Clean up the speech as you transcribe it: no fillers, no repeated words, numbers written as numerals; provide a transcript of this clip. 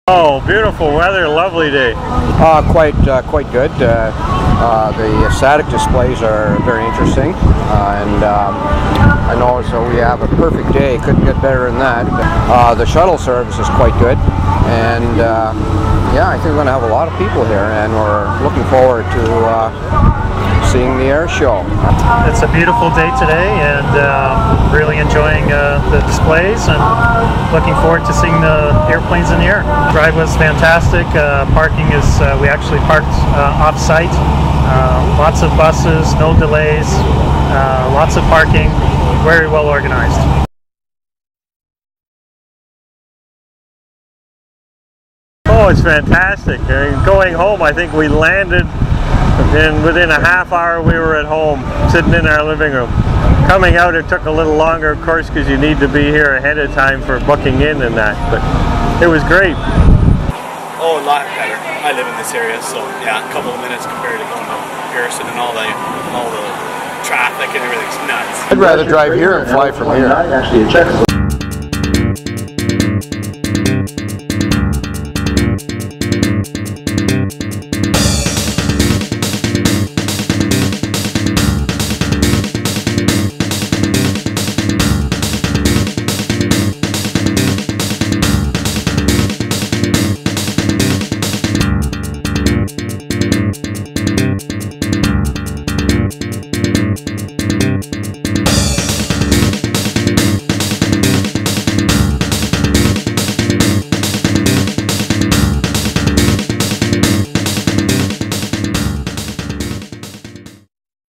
Oh, beautiful weather, lovely day. Quite good. The static displays are very interesting, and I know so we have a perfect day. Couldn't get better than that. The shuttle service is quite good, and yeah, I think we're going to have a lot of people here, and we're looking forward to seeing the air show. It's a beautiful day today, and really enjoying the displays and looking forward to seeing the airplanes in the air. The drive was fantastic. Parking is, we actually parked off-site. Lots of buses, no delays, lots of parking, very well organized. Oh, it's fantastic. Going home, I think we landed, and within a half hour we were at home, sitting in our living room. Coming out, it took a little longer, of course, because you need to be here ahead of time for booking in and that, but it was great. Oh, a lot better. I live in this area, so yeah, a couple of minutes compared to going to Pearson and all the traffic and everything's nuts. I'd rather drive here and fly from here.